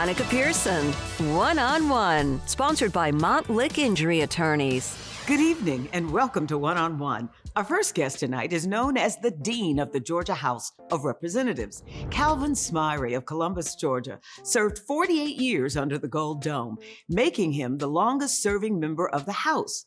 Monica Pearson, One-on-One, sponsored by Montlick Injury Attorneys. Good evening and welcome to One-on-One. Our first guest tonight is known as the Dean of the Georgia House of Representatives. Calvin Smyre of Columbus, Georgia, served 48 years under the Gold Dome, making him the longest-serving member of the House.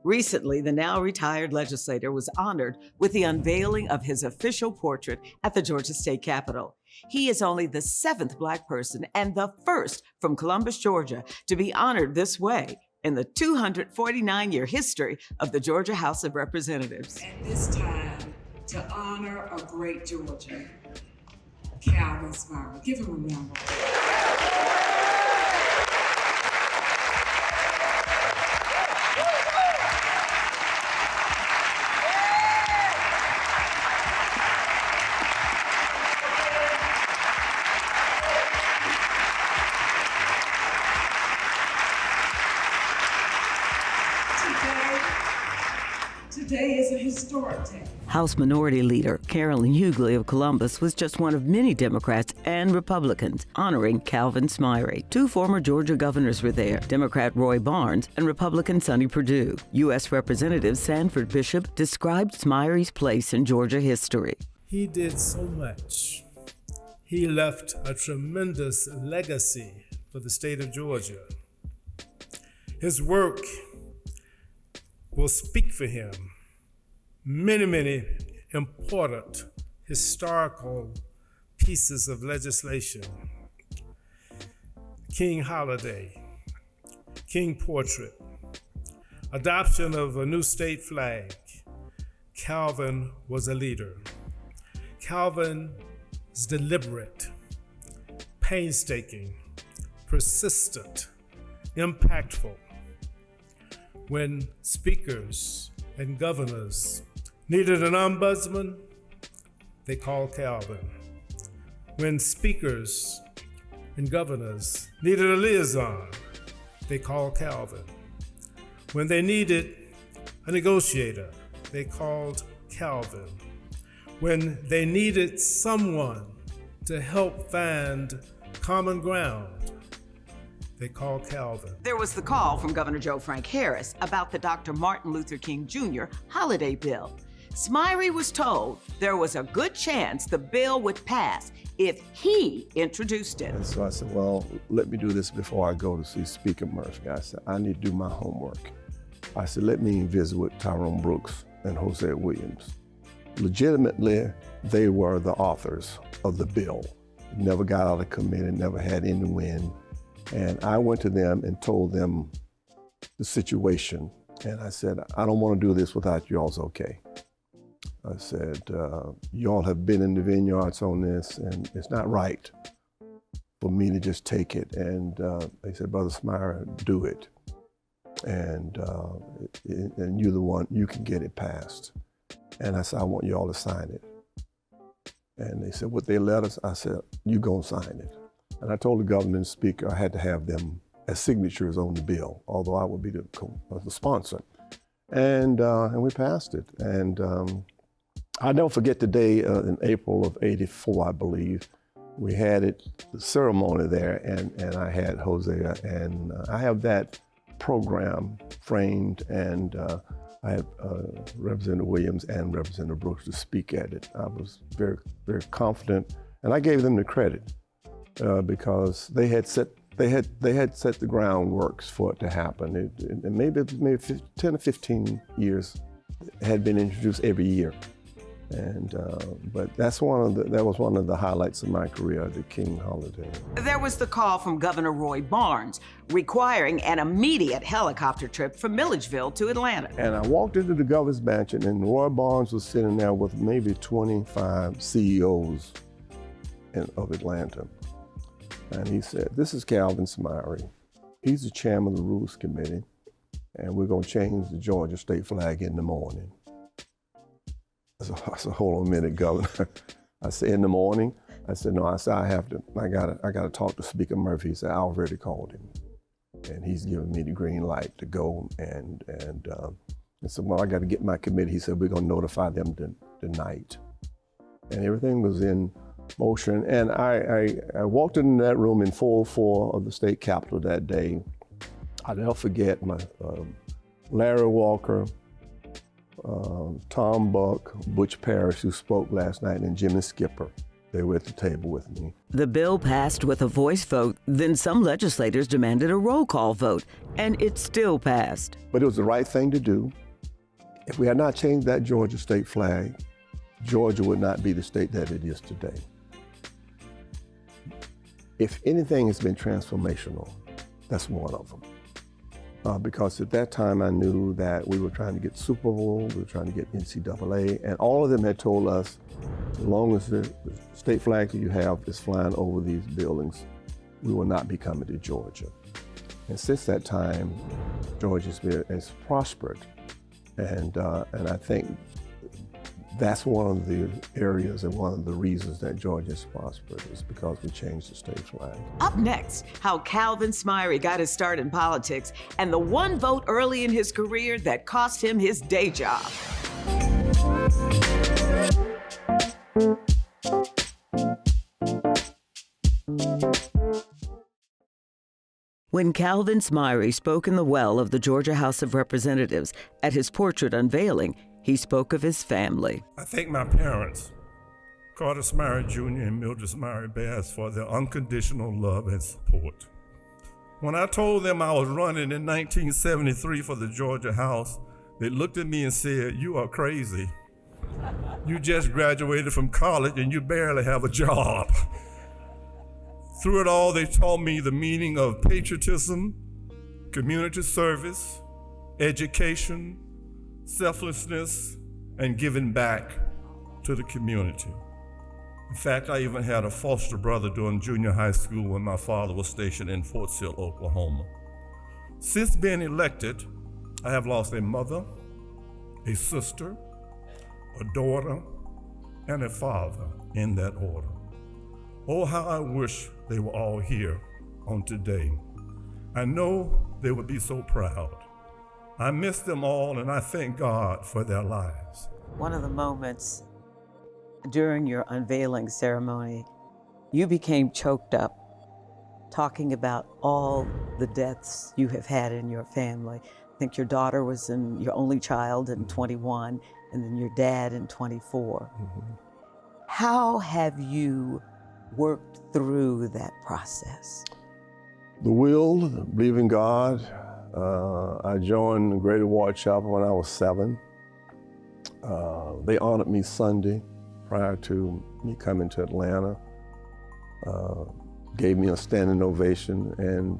Recently, the now-retired legislator was honored with the unveiling of his official portrait at the Georgia State Capitol. He is only the 7th Black person and the first from Columbus, Georgia, to be honored this way in the 249-year history of the Georgia House of Representatives. At this time, to honor a great Georgian, Calvin Smyre. Give him a round of applause. Today is a historic day. House Minority Leader Carolyn Hughley of Columbus was just one of many Democrats and Republicans honoring Calvin Smyre. Two former Georgia governors were there, Democrat Roy Barnes and Republican Sonny Perdue. U.S. Representative Sanford Bishop described Smyre's place in Georgia history. He did so much. He left a tremendous legacy for the state of Georgia. His work will speak for him. Many important historical pieces of legislation. King Holiday, King Portrait, adoption of a new state flag. Calvin was a leader. Calvin is deliberate, painstaking, persistent, impactful. When speakers and governors needed an ombudsman, they called Calvin. When speakers and governors needed a liaison, they called Calvin. When they needed a negotiator, they called Calvin. When they needed someone to help find common ground, they called Calvin. There was the call from Governor Joe Frank Harris about the Dr. Martin Luther King Jr. holiday bill. Smyre was told there was a good chance the bill would pass if he introduced it. And so I said, well, let me do this before I go to see Speaker Murphy. I said, I need to do my homework. I said, let me visit with Tyrone Brooks and Jose Williams. Legitimately, they were the authors of the bill. Never got out of committee, never had any win. And I went to them and told them the situation. And I said, I don't want to do this without y'all's okay. I said, y'all have been in the vineyards on this, and it's not right for me to just take it. And they said, Brother Smyre, do it. And you're the one, you can get it passed. And I said, I want y'all to sign it. And they said, what they let us? I said, you gonna sign it. And I told the governor and speaker I had to have them as signatures on the bill, although I would be the sponsor. And we passed it. And I'll never forget the day in April of '84, I believe. We had the ceremony there, and I had Hosea, and I have that program framed, and I had Representative Williams and Representative Brooks to speak at it. I was very, very confident, and I gave them the credit because they had set the groundworks for it to happen. Maybe 10 or 15 years had been introduced every year. And but that was one of the highlights of my career, the King holiday. There was the call from Governor Roy Barnes requiring an immediate helicopter trip from Milledgeville to Atlanta. And I walked into the governor's mansion, and Roy Barnes was sitting there with maybe 25 CEOs of Atlanta. And he said, "This is Calvin Smyre. He's the chairman of the Rules Committee, and we're going to change the Georgia state flag in the morning." I said, hold on a minute, Governor. I said, in the morning? I said, no, I gotta talk to Speaker Murphy. He said, I already called him. And he's giving me the green light to go. And I said, well, I gotta get my committee. He said, we're gonna notify them tonight. And everything was in motion. And I walked in that room in 404 of the state capitol that day. I'll never forget my Larry Walker, Tom Buck, Butch Parrish, who spoke last night, and Jimmy Skipper. They were at the table with me. The bill passed with a voice vote. Then some legislators demanded a roll call vote, and it still passed. But it was the right thing to do. If we had not changed that Georgia state flag, Georgia would not be the state that it is today. If anything has been transformational, that's one of them. Because at that time I knew that we were trying to get Super Bowl, we were trying to get NCAA, and all of them had told us, as long as the state flag that you have is flying over these buildings, we will not be coming to Georgia. And since that time, Georgia has prospered. And I think that's one of the areas and one of the reasons that Georgia has prospered is because we changed the state flag. Up next, how Calvin Smyre got his start in politics and the one vote early in his career that cost him his day job. When Calvin Smyre spoke in the well of the Georgia House of Representatives at his portrait unveiling, he spoke of his family. I thank my parents, Carter Smyre Jr. and Mildred Smyre Bass, for their unconditional love and support. When I told them I was running in 1973 for the Georgia House, they looked at me and said, "You are crazy. You just graduated from college and you barely have a job." Through it all, they taught me the meaning of patriotism, community service, education, selflessness, and giving back to the community. In fact, I even had a foster brother during junior high school when my father was stationed in Fort Sill, Oklahoma. Since being elected, I have lost a mother, a sister, a daughter, and a father in that order. Oh, how I wish they were all here on today. I know they would be so proud. I miss them all, and I thank God for their lives. One of the moments during your unveiling ceremony, you became choked up talking about all the deaths you have had in your family. I think your daughter was your only child in 21, and then your dad in 24. Mm-hmm. How have you worked through that process? The will, believe in God. I joined the Great Award Chapel when I was 7. They honored me Sunday prior to me coming to Atlanta. Gave me a standing ovation, and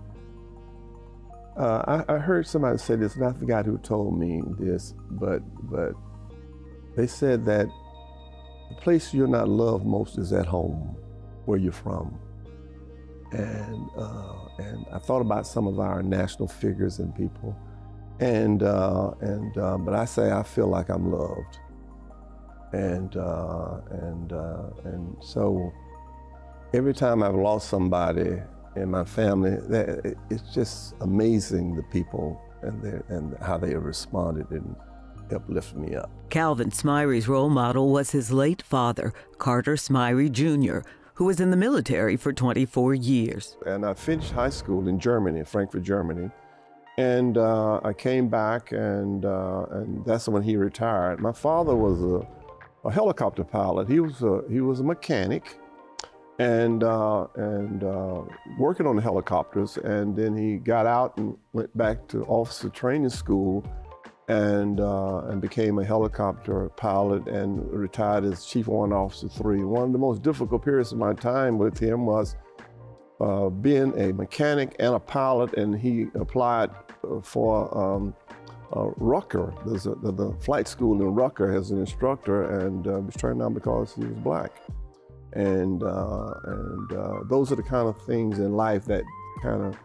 I heard somebody say this, and I forgot who told me this, but they said that the place you're not loved most is at home, where you're from. And I thought about some of our national figures and people, but I say I feel like I'm loved, and so every time I've lost somebody in my family, it's just amazing the people and how they have responded and helped lift me up. Calvin Smyre's role model was his late father, Carter Smyre Jr., who was in the military for 24 years. And I finished high school in Germany, Frankfurt, Germany. And I came back, and that's when he retired. My father was a helicopter pilot. He was a mechanic, and working on the helicopters. And then he got out and went back to officer training school, and became a helicopter pilot and retired as Chief Warrant Officer 3. One of the most difficult periods of my time with him was being a mechanic and a pilot, and he applied for Rucker. There's the flight school in Rucker as an instructor, and was turned down because he was black. And those are the kind of things in life that kind of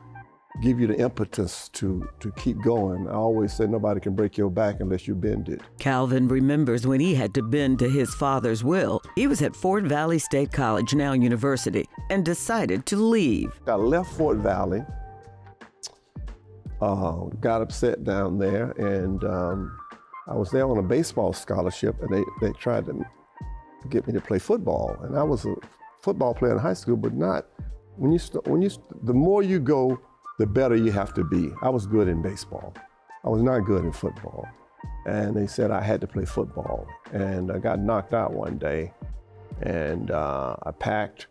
give you the impetus to keep going. I always say nobody can break your back unless you bend it. Calvin remembers when he had to bend to his father's will. He was at Fort Valley State College, now university, and decided to leave. I left Fort Valley, got upset down there, and I was there on a baseball scholarship, and they tried to get me to play football. And I was a football player in high school, but not, the more you go, the better you have to be. I was good in baseball. I was not good in football. And they said I had to play football. And I got knocked out one day. And I packed.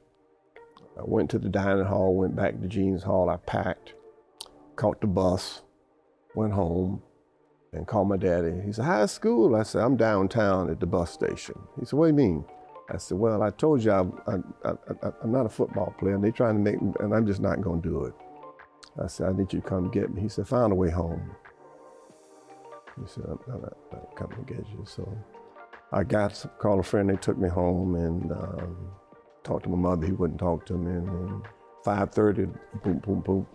I went to the dining hall, went back to Jean's Hall. I packed, caught the bus, went home, and called my daddy. He said, "How's school?" I said, "I'm downtown at the bus station." He said, "What do you mean?" I said, "Well, I told you I'm not a football player, and they're trying to make me, and I'm just not going to do it." I said, "I need you to come get me." He said, "Find a way home." He said, "I'm not coming to get you." So I called a friend, they took me home, and talked to my mother. He wouldn't talk to me. And then 5:30, boom, boom, boom.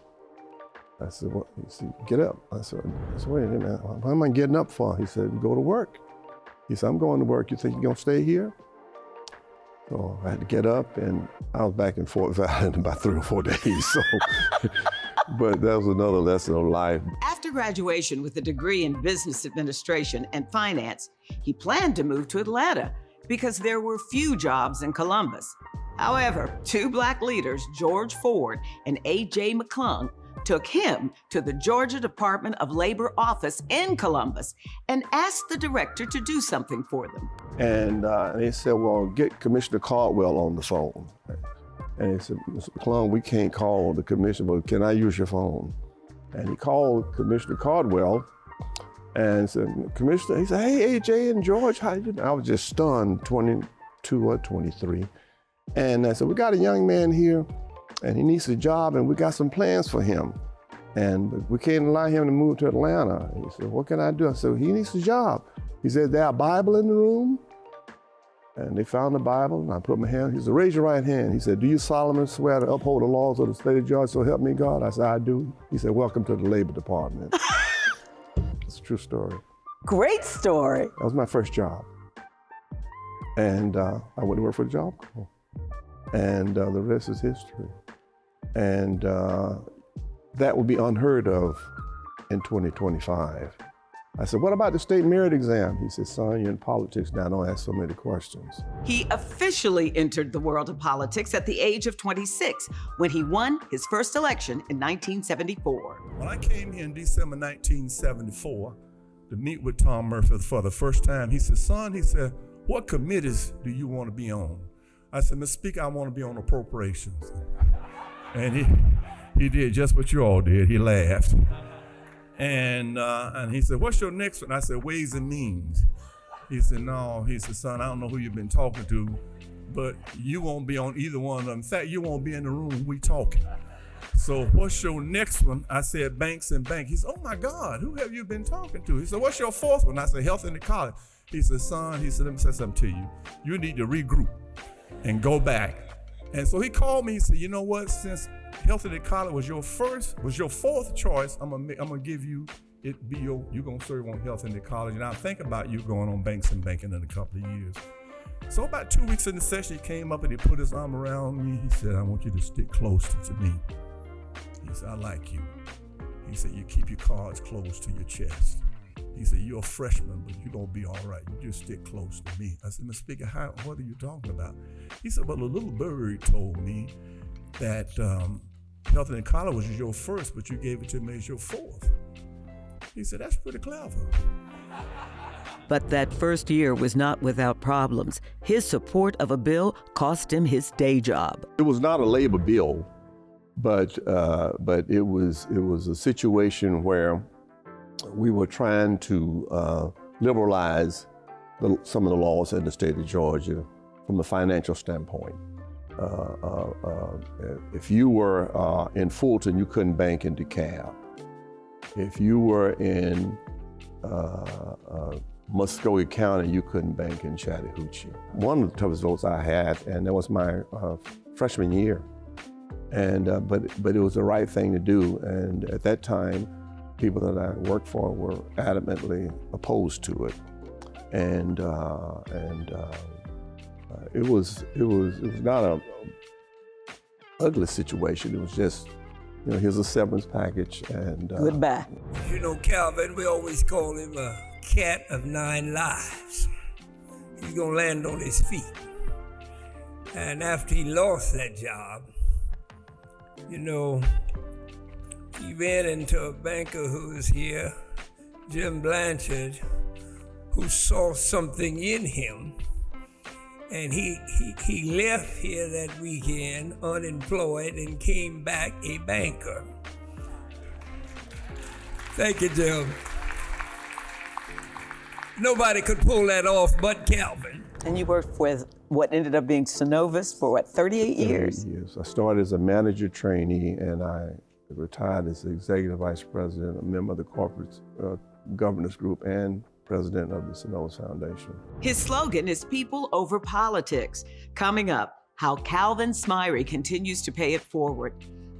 I said, "What?" He said, "Get up." I said, "Wait a minute, what am I getting up for?" He said, "Go to work." He said, "I'm going to work. You think you're going to stay here?" So I had to get up, and I was back in Fort Valley in about 3 or 4 days. So, but that was another lesson of life. After graduation with a degree in business administration and finance, he planned to move to Atlanta because there were few jobs in Columbus. However, 2 Black leaders, George Ford and A.J. McClung, took him to the Georgia Department of Labor office in Columbus and asked the director to do something for them. And they said, "Well, get Commissioner Caldwell on the phone." And he said, "Mr. McClung, we can't call the commissioner, but can I use your phone?" And he called Commissioner Caldwell and said, "Commissioner," he said, "Hey, AJ and George, how you doing?" I was just stunned, 22 or 23. And I said, "We got a young man here, and he needs a job, and we got some plans for him. And we can't allow him to move to Atlanta." He said, "What can I do?" I said, "He needs a job." He said, "There's a Bible in the room?" And they found the Bible, and I put my hand. He said, "Raise your right hand." He said, "Do you solemnly swear to uphold the laws of the state of Georgia, so help me God?" I said, "I do." He said, "Welcome to the Labor Department." It's a true story. Great story. That was my first job. And I went to work for the Job Corps. And the rest is history. And that would be unheard of in 2025. I said, "What about the state merit exam?" He said, "Son, you're in politics now, don't ask so many questions." He officially entered the world of politics at the age of 26 when he won his first election in 1974. When I came here in December 1974 to meet with Tom Murphy for the first time, he said, "Son," he said, "what committees do you want to be on?" I said, "Mr. Speaker, I want to be on appropriations." And he did just what you all did. He laughed. And he said, "What's your next one?" I said, "Ways and Means." He said, "No." He said, "Son, I don't know who you've been talking to, but you won't be on either one of them. In fact, you won't be in the room we talking. So what's your next one?" I said, "Banks and Bank." He said, "Oh my God, who have you been talking to?" He said, "What's your fourth one?" I said, "Health and Ecology." He said, "Son," he said, "let me say something to you. You need to regroup and go back." And so he called me. He said, "You know what? Since Health and Ecology was your fourth choice, I'm gonna give you it. You're gonna serve on Health and Ecology. And I think about you going on Banks and Banking in a couple of years." So about 2 weeks in the session, he came up and he put his arm around me. He said, "I want you to stick close to me." He said, "I like you." He said, "You keep your cards close to your chest." He said, "You're a freshman, but you're going to be all right. You just stick close to me." I said, "Mr. Speaker, what are you talking about?" He said, "Well, a little bird told me that Health and Ecology was your first, but you gave it to me as your fourth." He said, "That's pretty clever." But that first year was not without problems. His support of a bill cost him his day job. It was not a labor bill, but it was a situation where we were trying to liberalize some of the laws in the state of Georgia from a financial standpoint. If you were in Fulton, you couldn't bank in DeKalb. If you were in Muskogee County, you couldn't bank in Chattahoochee. One of the toughest votes I had, and that was my freshman year. And but it was the right thing to do. And at that time, people that I worked for were adamantly opposed to it. And it was not a ugly situation. It was just, here's a severance package and goodbye. You know, Calvin, we always call him a cat of 9 lives. He's gonna land on his feet. And after he lost that job, you know, he ran into a banker who was here, Jim Blanchard, who saw something in him. And he left here that weekend unemployed and came back a banker. Thank you, Jim. Nobody could pull that off but Calvin. And you worked with what ended up being Synovus for what, 38 years? 38 years. I started as a manager trainee, and I retired as the executive vice president, a member of the corporate governance group, and president of the Synovus Foundation. His slogan is people over politics. Coming up, how Calvin Smyre continues to pay it forward.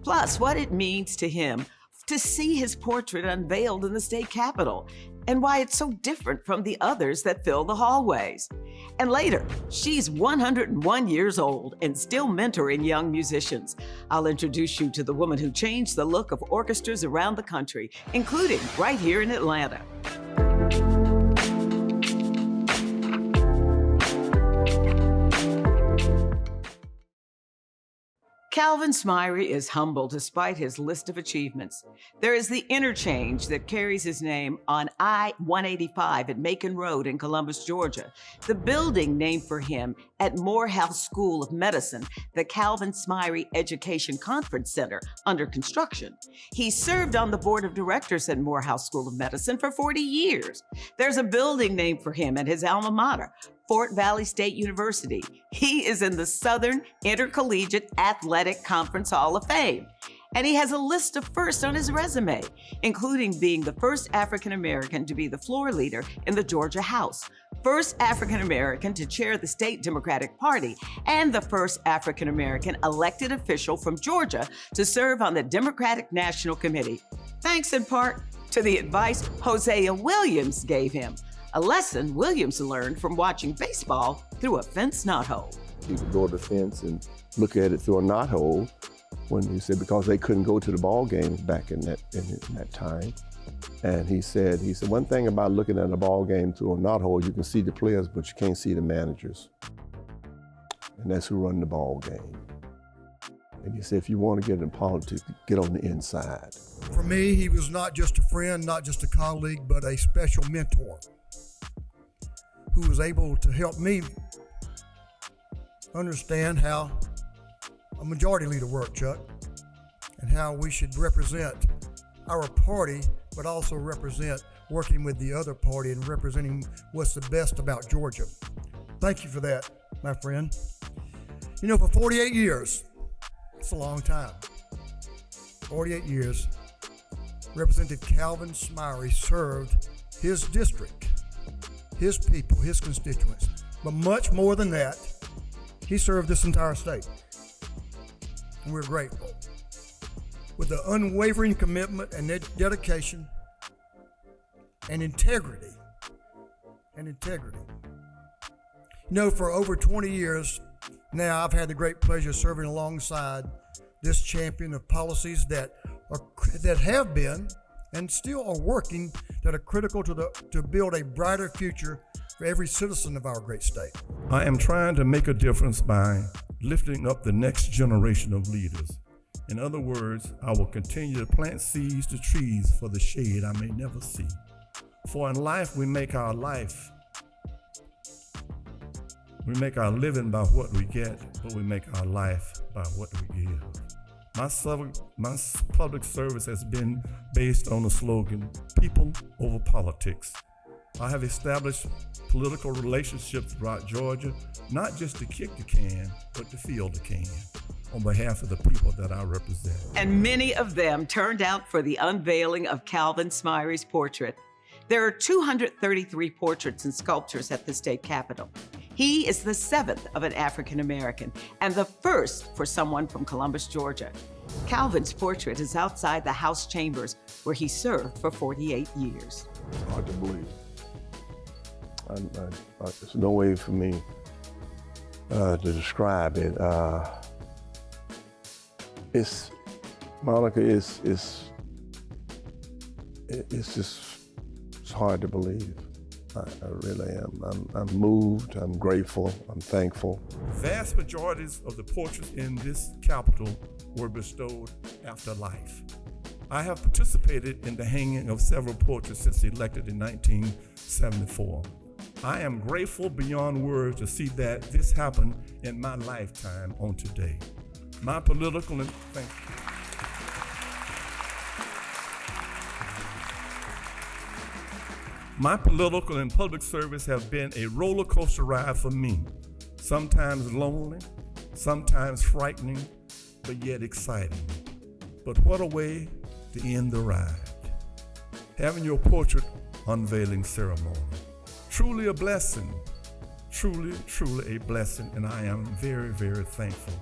Plus, what it means to him to see his portrait unveiled in the state capitol, and why it's so different from the others that fill the hallways. And later, she's 101 years old and still mentoring young musicians. I'll introduce you to the woman who changed the look of orchestras around the country, including right here in Atlanta. Calvin Smyre is humble despite his list of achievements. There is the interchange that carries his name on I-185 at Macon Road in Columbus, Georgia. The building named for him at Morehouse School of Medicine, the Calvin Smyre Education Conference Center, under construction. He served on the board of directors at Morehouse School of Medicine for 40 years. There's a building named for him at his alma mater, Fort Valley State University. He is in the Southern Intercollegiate Athletic Conference Hall of Fame. And he has a list of firsts on his resume, including being the first African-American to be the floor leader in the Georgia House, first African-American to chair the state Democratic Party, and the first African-American elected official from Georgia to serve on the Democratic National Committee, thanks in part to the advice Hosea Williams gave him, a lesson Williams learned from watching baseball through a fence knothole. He would go to the fence and look at it through a knothole, when he said, because they couldn't go to the ball games back in that time. And he said, one thing about looking at a ball game through a knothole, you can see the players, but you can't see the managers. And that's who run the ball game. And he said, if you want to get in politics, get on the inside. For me, he was not just a friend, not just a colleague, but a special mentor who was able to help me understand how a majority leader worked, Chuck, and how we should represent our party, but also represent working with the other party and representing what's the best about Georgia. Thank you for that, my friend. You know, for 48 years, it's a long time. 48 years, Representative Calvin Smyre served his district, his people, his constituents. But much more than that, he served this entire state. And we're grateful. With the unwavering commitment and dedication and integrity. You know, for over 20 years now, I've had the great pleasure of serving alongside this champion of policies that have been and still are working, that are critical to build a brighter future for every citizen of our great state. I am trying to make a difference by lifting up the next generation of leaders. In other words, I will continue to plant seeds to trees for the shade I may never see. For in life, we make our life. We make our living by what we get, but we make our life by what we give. My public service has been based on the slogan, people over politics. I have established political relationships throughout Georgia, not just to kick the can, but to field the can, on behalf of the people that I represent. And many of them turned out for the unveiling of Calvin Smyre's portrait. There are 233 portraits and sculptures at the state capitol. He is the 7th of an African American and the first for someone from Columbus, Georgia. Calvin's portrait is outside the House chambers, where he served for 48 years. It's hard to believe. There's no way for me to describe it. It's hard to believe. I really am. I'm moved, I'm grateful, I'm thankful. Vast majorities of the portraits in this capitol were bestowed after life. I have participated in the hanging of several portraits since elected in 1974. I am grateful beyond words to see that this happened in my lifetime on today. My political and My political and public service have been a roller coaster ride for me. Sometimes lonely, sometimes frightening, but yet exciting. But what a way to end the ride. Having your portrait unveiling ceremony. Truly a blessing. Truly, truly a blessing, and I am very, very thankful.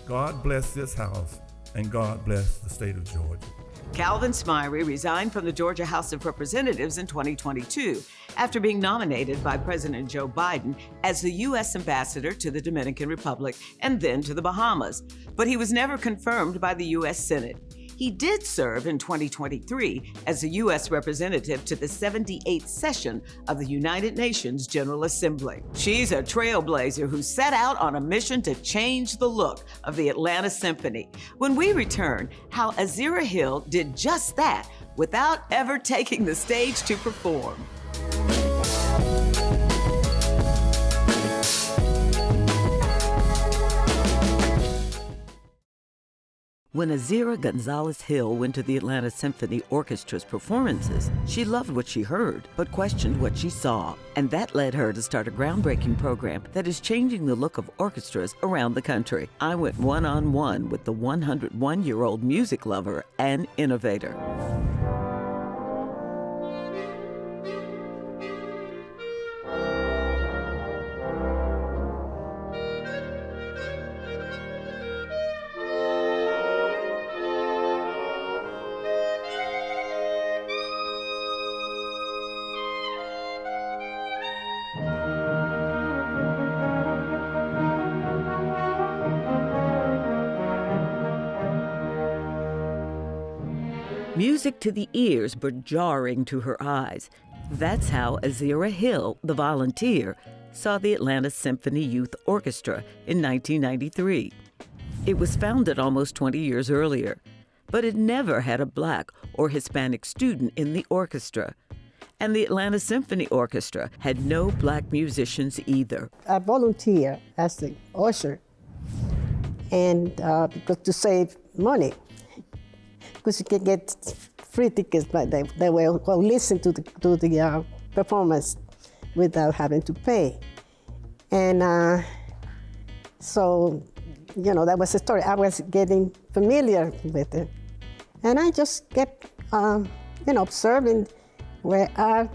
God bless this house, and God bless the state of Georgia. Calvin Smyre resigned from the Georgia House of Representatives in 2022 after being nominated by President Joe Biden as the U.S. ambassador to the Dominican Republic and then to the Bahamas. But he was never confirmed by the U.S. Senate. He did serve in 2023 as a U.S. representative to the 78th session of the United Nations General Assembly. She's a trailblazer who set out on a mission to change the look of the Atlanta Symphony. When we return, how Azira Hill did just that without ever taking the stage to perform. When Azira Gonzalez Hill went to the Atlanta Symphony Orchestra's performances, she loved what she heard, but questioned what she saw. And that led her to start a groundbreaking program that is changing the look of orchestras around the country. I went one-on-one with the 101-year-old music lover and innovator. Music to the ears, but jarring to her eyes. That's how Azira Hill, the volunteer, saw the Atlanta Symphony Youth Orchestra in 1993. It was founded almost 20 years earlier, but it never had a Black or Hispanic student in the orchestra. And the Atlanta Symphony Orchestra had no Black musicians either. I volunteer as the usher, and because to save money. Because you can get free tickets, but they will listen to the performance without having to pay. And so, that was the story. I was getting familiar with it. And I just kept, observing where are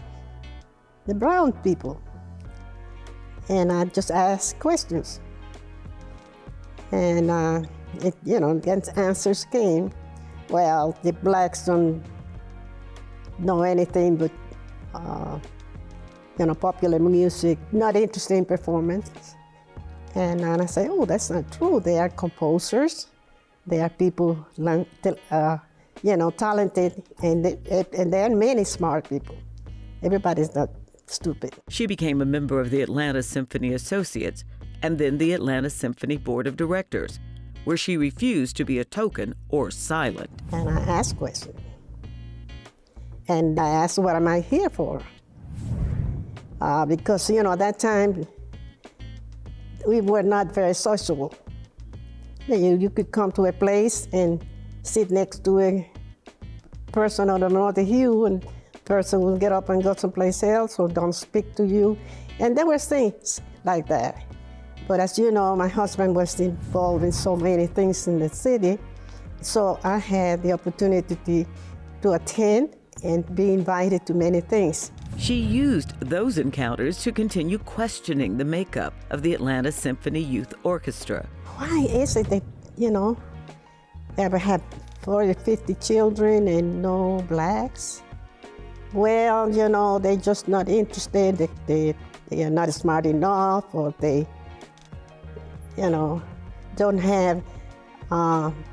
the brown people. And I just asked questions. And, the answers came. Well, the Blacks don't know anything but, popular music, not interested in performance. And I say, oh, that's not true. They are composers. They are people, talented, and there are many smart people. Everybody's not stupid. She became a member of the Atlanta Symphony Associates and then the Atlanta Symphony Board of Directors, where she refused to be a token or silent. And I asked questions. And I asked, what am I here for? Because, at that time, we were not very sociable. You could come to a place and sit next to a person of another hue, and person will get up and go someplace else or don't speak to you. And there were things like that. But as you know, my husband was involved in so many things in the city, so I had the opportunity to attend and be invited to many things. She used those encounters to continue questioning the makeup of the Atlanta Symphony Youth Orchestra. Why is it that, ever have 40, 50 children and no Blacks? Well, they're just not interested, they are not smart enough, or they don't have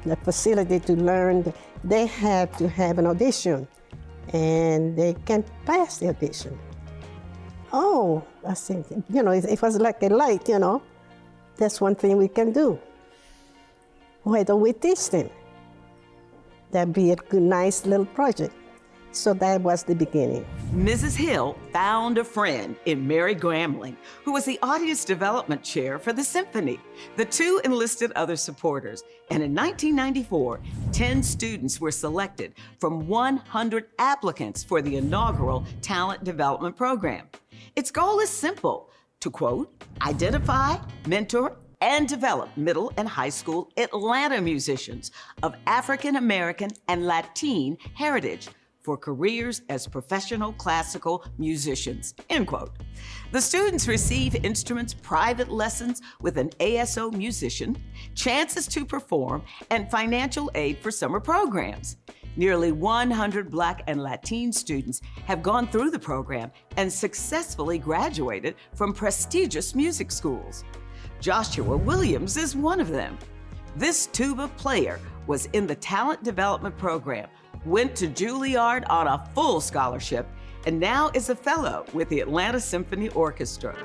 the facility to learn. They have to have an audition, and they can't pass the audition. oh, I think, it was like a light, That's one thing we can do. Why don't we teach them? That'd be a good, nice little project. So that was the beginning. Mrs. Hill found a friend in Mary Gramling, who was the audience development chair for the Symphony. The two enlisted other supporters, and in 1994, 10 students were selected from 100 applicants for the inaugural talent development program. Its goal is simple, to quote, identify, mentor, and develop middle and high school Atlanta musicians of African American and Latin heritage for careers as professional classical musicians, end quote. The students receive instruments, private lessons with an ASO musician, chances to perform, and financial aid for summer programs. Nearly 100 Black and Latin students have gone through the program and successfully graduated from prestigious music schools. Joshua Williams is one of them. This tuba player was in the talent development program, went to Juilliard on a full scholarship, and now is a fellow with the Atlanta Symphony Orchestra.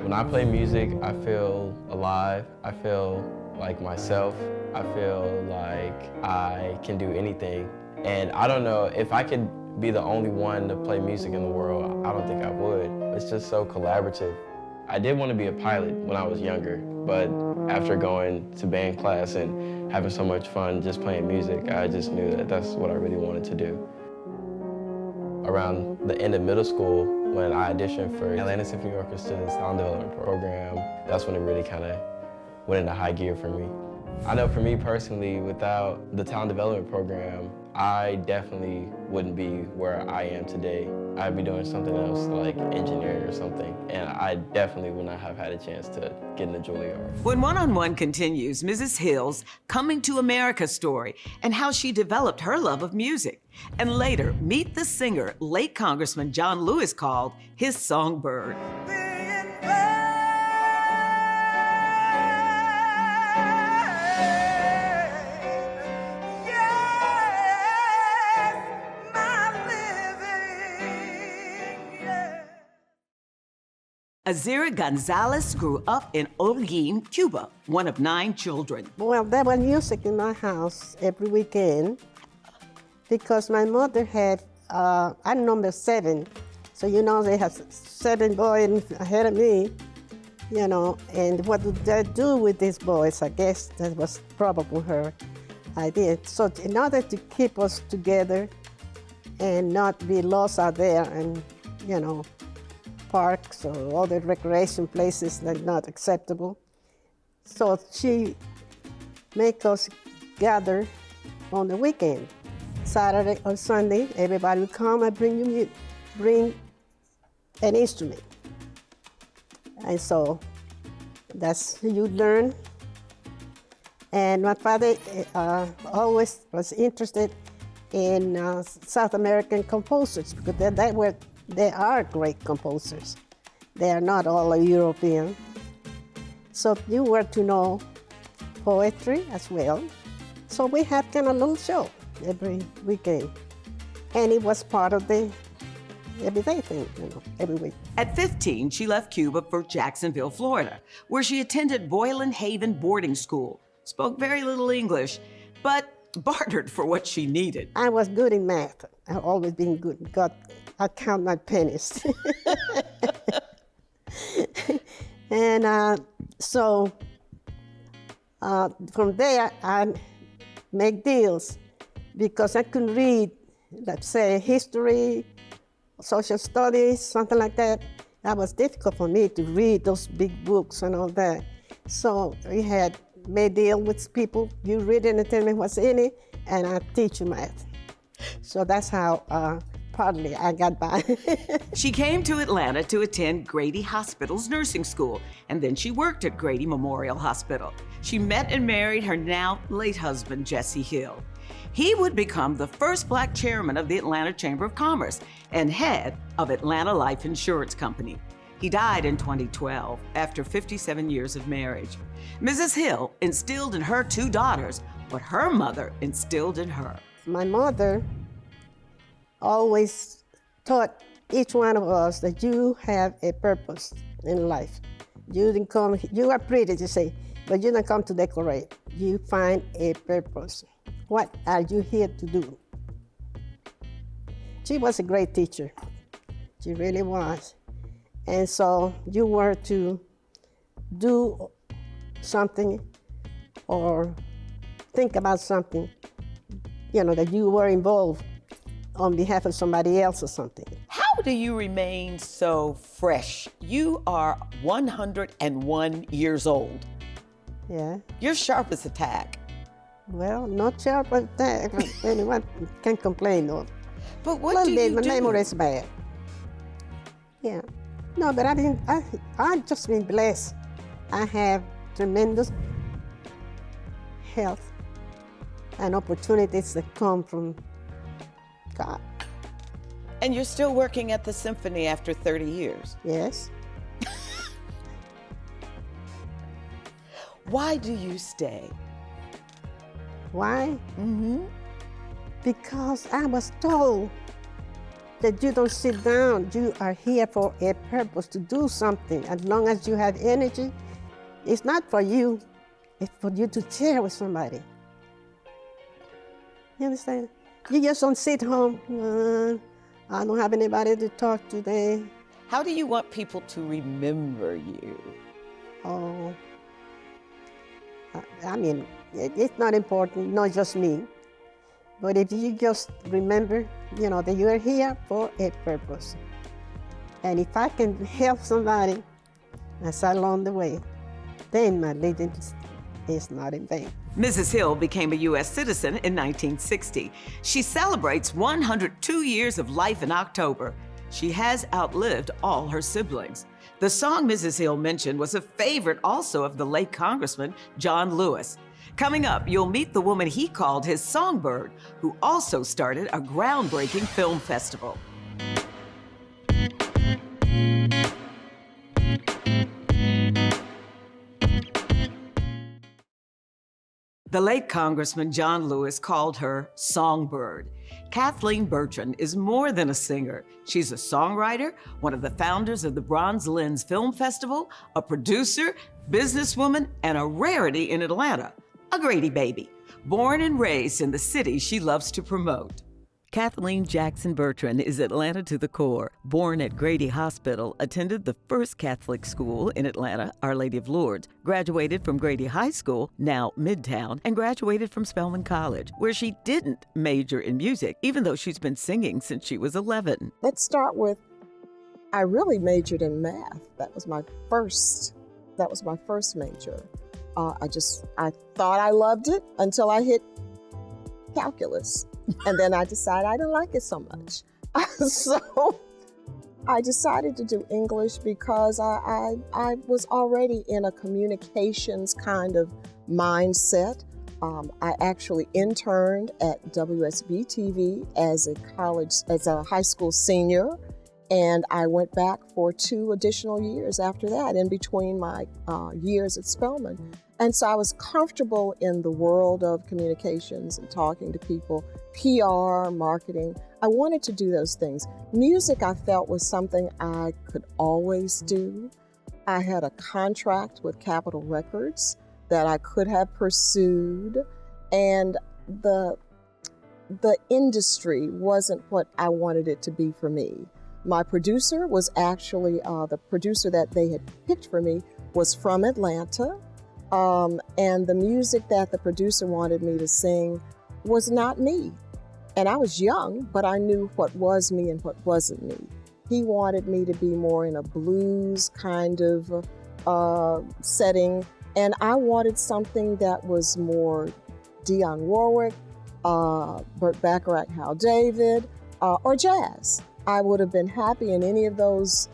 When I play music, I feel alive. I feel like myself. I feel like I can do anything. And I don't know, if I could be the only one to play music in the world, I don't think I would. It's just so collaborative. I did want to be a pilot when I was younger, but after going to band class and having so much fun just playing music, I just knew that that's what I really wanted to do. Around the end of middle school, when I auditioned for Atlanta Symphony Orchestra's talent development program, that's when it really kind of went into high gear for me. I know for me personally, without the talent development program, I definitely wouldn't be where I am today. I'd be doing something else like engineering or something, and I definitely would not have had a chance to get into Juilliard. When One-on-One continues, Mrs. Hill's Coming to America story and how she developed her love of music. And later, meet the singer late Congressman John Lewis called his songbird. Azira Gonzalez grew up in Holguin, Cuba, one of 9 children. Well, there was music in my house every weekend because my mother had, I'm number 7, so they have 7 boys ahead of me, and what did they do with these boys? I guess that was probably her idea. So in order to keep us together and not be lost out there and, parks or other recreation places that are not acceptable. So she make us gather on the weekend. Saturday or Sunday, everybody would come and bring an instrument. And so that's you learn. And my father always was interested in South American composers because they are great composers. They are not all European. So you were to know poetry as well. So we had kind of a little show every weekend. And it was part of the everyday thing, every week. At 15, she left Cuba for Jacksonville, Florida, where she attended Boylan Haven boarding school, spoke very little English, but bartered for what she needed. I was good in math. I've always been good. I count my pennies. And so from there, I make deals because I could read, let's say, history, social studies, something like that. That was difficult for me to read those big books and all that. So we had made deal with people. You read it and tell me what's in it, and I teach you math. So that's how partly I got by. She came to Atlanta to attend Grady Hospital's nursing school, and then she worked at Grady Memorial Hospital. She met and married her now late husband, Jesse Hill. He would become the first Black chairman of the Atlanta Chamber of Commerce and head of Atlanta Life Insurance Company. He died in 2012 after 57 years of marriage. Mrs. Hill instilled in her 2 daughters what her mother instilled in her. My mother always taught each one of us that you have a purpose in life. You didn't come, you are pretty to say, but you don't come to decorate. You find a purpose. What are you here to do? She was a great teacher. She really was. And so you were to do something or think about something, that you were involved on behalf of somebody else or something. How do you remain so fresh? You are 101 years old. Yeah. You're sharp as a tack. Well, not sharp as that. Anyone can complain though. But what do you do? My memory is bad. Yeah. No, but I've just been blessed. I have tremendous health and opportunities that come from God. And you're still working at the Symphony after 30 years. Yes. Why do you stay? Why? Because I was told that you don't sit down. You are here for a purpose, to do something. As long as you have energy, it's not for you, it's for you to share with somebody. You understand? You just don't sit home. I don't have anybody to talk to today. How do you want people to remember you? Oh, I mean, it's not important, not just me. But if you just remember, that you are here for a purpose. And if I can help somebody as along the way, then my living is not in vain. Mrs. Hill became a U.S. citizen in 1960. She celebrates 102 years of life in October. She has outlived all her siblings. The song Mrs. Hill mentioned was a favorite also of the late Congressman John Lewis. Coming up, you'll meet the woman he called his songbird, who also started a groundbreaking film festival. The late Congressman John Lewis called her Songbird. Kathleen Bertrand is more than a singer. She's a songwriter, one of the founders of the Bronze Lens Film Festival, a producer, businesswoman, and a rarity in Atlanta, a Grady baby, born and raised in the city she loves to promote. Kathleen Jackson Bertrand is Atlanta to the core. Born at Grady Hospital, attended the first Catholic school in Atlanta, Our Lady of Lourdes, graduated from Grady High School, now Midtown, and graduated from Spelman College, where she didn't major in music, even though she's been singing since she was 11. Let's start with, I really majored in math. That was my first major. I thought I loved it until I hit calculus. And then I decided I didn't like it so much. So I decided to do English because I was already in a communications kind of mindset. I actually interned at WSB TV as a high school senior. And I went back for 2 additional years after that, in between my years at Spelman. And so I was comfortable in the world of communications and talking to people, PR, marketing. I wanted to do those things. Music, I felt, was something I could always do. I had a contract with Capitol Records that I could have pursued, and the industry wasn't what I wanted it to be for me. My producer was actually, the producer that they had picked for me was from Atlanta. And the music that the producer wanted me to sing was not me. And I was young, but I knew what was me and what wasn't me. He wanted me to be more in a blues kind of setting, and I wanted something that was more Dionne Warwick, Burt Bacharach, Hal David, or jazz. I would have been happy in any of those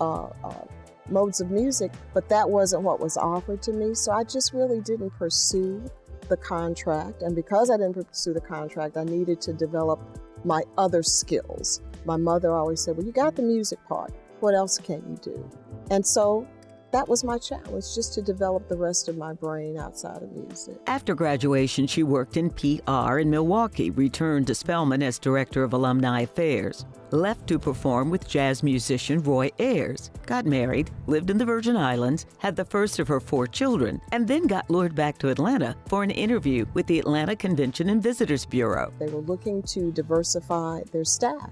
modes of music, but that wasn't what was offered to me, so I just really didn't pursue the contract. And because I didn't pursue the contract, I needed to develop my other skills. My mother always said, well, you got the music part. What else can you do? And so that was my challenge, just to develop the rest of my brain outside of music. After graduation, she worked in PR in Milwaukee, returned to Spelman as Director of Alumni Affairs, left to perform with jazz musician Roy Ayers, got married, lived in the Virgin Islands, had the first of her 4 children, and then got lured back to Atlanta for an interview with the Atlanta Convention and Visitors Bureau. They were looking to diversify their staff.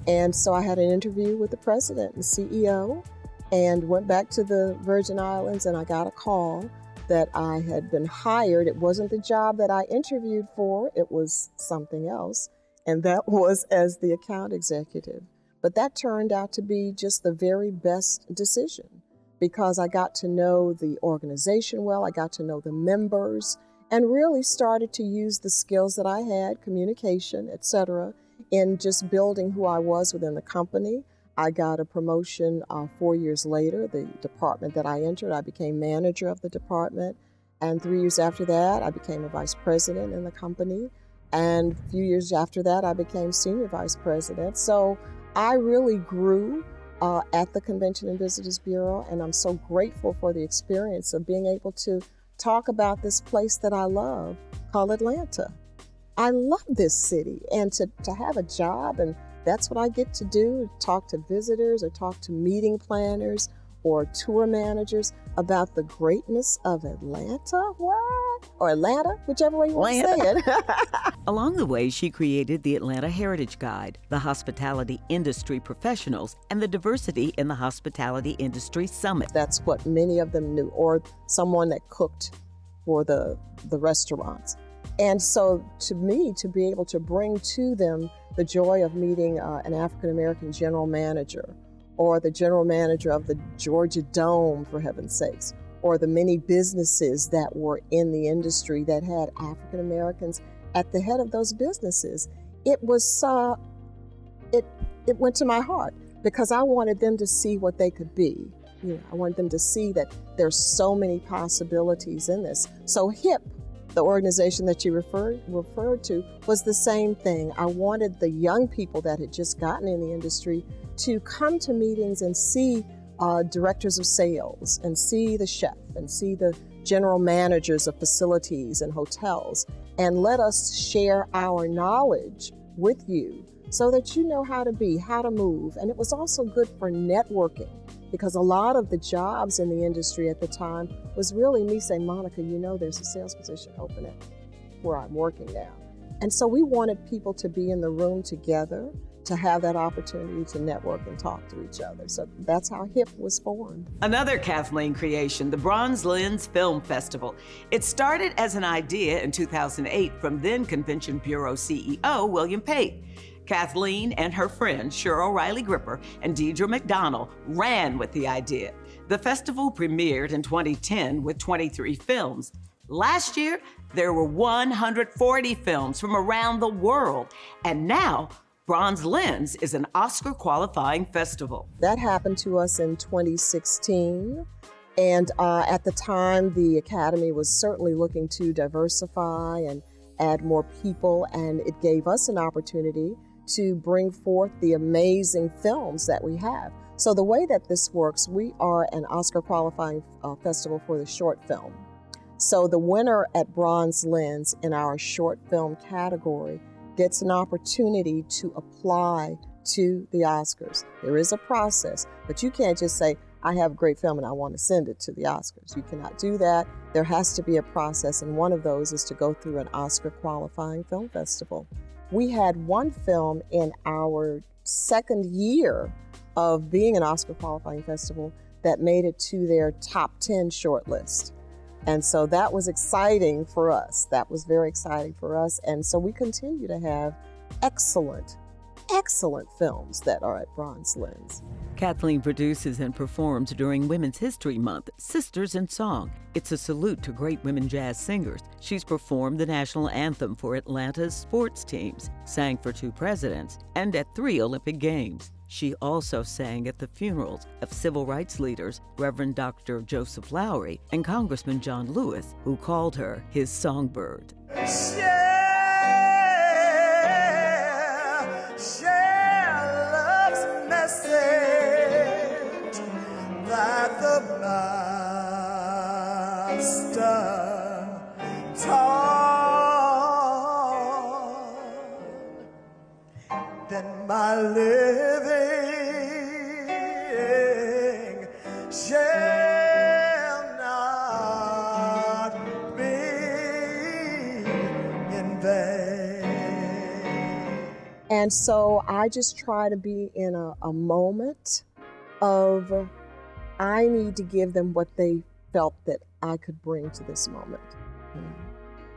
And so I had an interview with the president and CEO, and went back to the Virgin Islands, and I got a call that I had been hired. It wasn't the job that I interviewed for, it was something else, and that was as the account executive. But that turned out to be just the very best decision, because I got to know the organization well, I got to know the members, and really started to use the skills that I had, communication, etc., in just building who I was within the company. I got a promotion 4 years later. The department that I entered, I became manager of the department. And 3 years after that, I became a vice president in the company. And a few years after that, I became senior vice president. So I really grew at the Convention and Visitors Bureau. And I'm so grateful for the experience of being able to talk about this place that I love called Atlanta. I love this city, and to have a job, and that's what I get to do, talk to visitors or talk to meeting planners or tour managers about the greatness of Atlanta, or Atlanta, whichever way you want to say it. Along the way, she created the Atlanta Heritage Guide, the Hospitality Industry Professionals, and the Diversity in the Hospitality Industry Summit. That's what many of them knew, or someone that cooked for the restaurants. And so to me, to be able to bring to them the joy of meeting an African-American general manager, or the general manager of the Georgia Dome, for heaven's sakes, or the many businesses that were in the industry that had African-Americans at the head of those businesses, it was, it went to my heart, because I wanted them to see what they could be. You know, I wanted them to see that there's so many possibilities in this. So HIP, the organization that you referred to, was the same thing. I wanted the young people that had just gotten in the industry to come to meetings and see directors of sales, and see the chef, and see the general managers of facilities and hotels, and let us share our knowledge with you so that you know how to be, how to move. And it was also good for networking, because a lot of the jobs in the industry at the time was really me saying, Monica, you know there's a sales position open at where I'm working now. And so we wanted people to be in the room together, to have that opportunity to network and talk to each other. So that's how HIP was formed. Another Kathleen creation, the Bronze Lens Film Festival. It started as an idea in 2008 from then Convention Bureau CEO William Pate. Kathleen and her friend Cheryl Riley Gripper and Deidre McDonald ran with the idea. The festival premiered in 2010 with 23 films. Last year, there were 140 films from around the world. And now, Bronze Lens is an Oscar-qualifying festival. That happened to us in 2016. And at the time, the Academy was certainly looking to diversify and add more people. And it gave us an opportunity to bring forth the amazing films that we have. So the way that this works, we are an Oscar qualifying festival for the short film. So the winner at Bronze Lens in our short film category gets an opportunity to apply to the Oscars. There is a process, but you can't just say, I have a great film and I want to send it to the Oscars. You cannot do that. There has to be a process, and one of those is to go through an Oscar qualifying film festival. We had one film in our second year of being an Oscar qualifying festival that made it to their top 10 shortlist. And so that was exciting for us. That was very exciting for us. And so we continue to have excellent excellent films that are at Bronze Lens. Kathleen produces and performs during Women's History Month, Sisters in Song. It's a salute to great women jazz singers. She's performed the national anthem for Atlanta's sports teams, sang for 2 presidents, and at 3 Olympic Games. She also sang at the funerals of civil rights leaders Reverend Dr. Joseph Lowry and Congressman John Lewis, who called her his songbird. That the master taught, then my living shall not be in vain. And so I just try to be in a moment of, I need to give them what they felt that I could bring to this moment.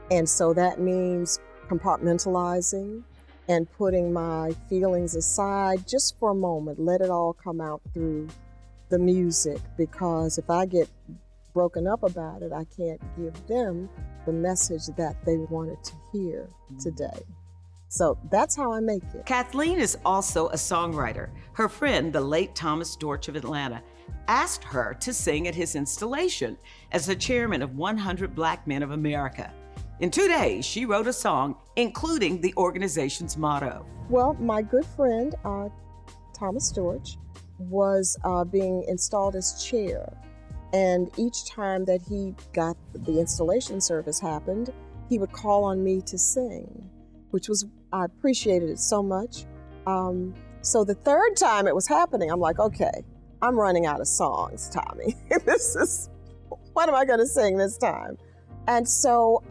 And so that means compartmentalizing and putting my feelings aside just for a moment, let it all come out through the music, because if I get broken up about it, I can't give them the message that they wanted to hear today. So that's how I make it. Kathleen is also a songwriter. Her friend, the late Thomas Dortch of Atlanta, asked her to sing at his installation as the chairman of 100 Black Men of America. In 2 days, she wrote a song, including the organization's motto. Well, my good friend, Thomas Dortch, was being installed as chair. And each time that he got the installation service happened, he would call on me to sing, which was, I appreciated it so much. So the third time it was happening, I'm like, okay, I'm running out of songs, Tommy. What am I gonna sing this time? And so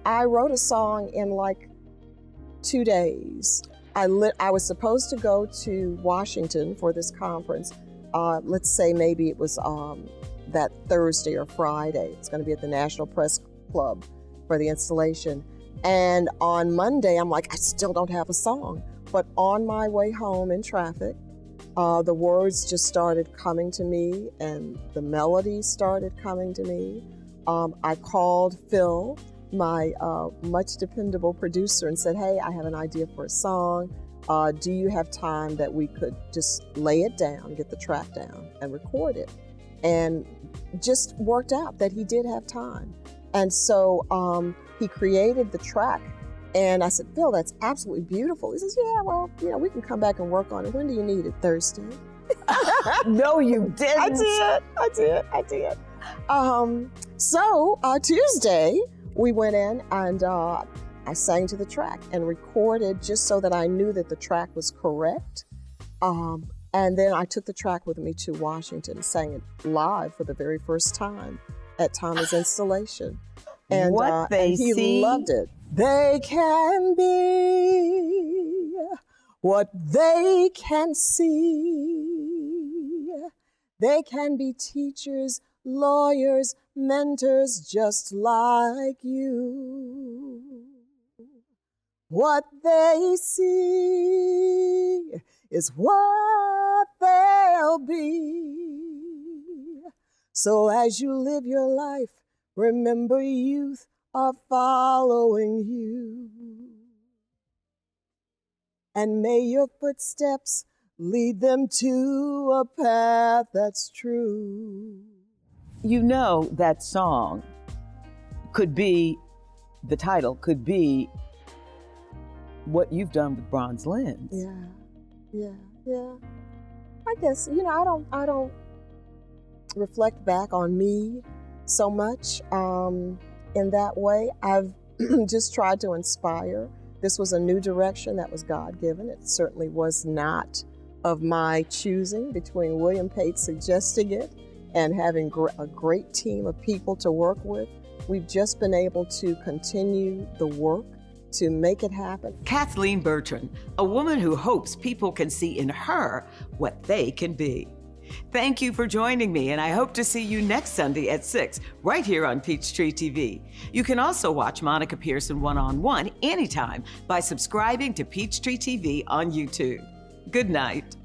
I wrote a song in like 2 days. I was supposed to go to Washington for this conference. Let's say maybe it was that Thursday or Friday. It's gonna be at the National Press Club for the installation. And on Monday, I'm like, I still don't have a song. But on my way home in traffic, the words just started coming to me and the melody started coming to me. I called Phil, my much dependable producer, and said, hey, I have an idea for a song. Do you have time that we could just lay it down, get the track down, and record it? And just worked out that he did have time. And so he created the track. And I said, Phil, that's absolutely beautiful. He says, yeah, well, we can come back and work on it. When do you need it? Thursday? No, you didn't. I did. So Tuesday, we went in and I sang to the track and recorded just so that I knew that the track was correct. And then I took the track with me to Washington and sang it live for the very first time at Tommy's installation. And, he loved it. They can be what they can see. They can be teachers, lawyers, mentors just like you. What they see is what they'll be. So as you live your life, remember youth are following you. And may your footsteps lead them to a path that's true. You know that song could be, the title could be what you've done with Bronze Lens. Yeah. I guess, I don't reflect back on me so much in that way. I've just tried to inspire. This was a new direction that was God-given. It certainly was not of my choosing, between William Pate suggesting it and having a great team of people to work with. We've just been able to continue the work to make it happen. Kathleen Bertrand, a woman who hopes people can see in her what they can be. Thank you for joining me, and I hope to see you next Sunday at 6, right here on Peachtree TV. You can also watch Monica Pearson one-on-one anytime by subscribing to Peachtree TV on YouTube. Good night.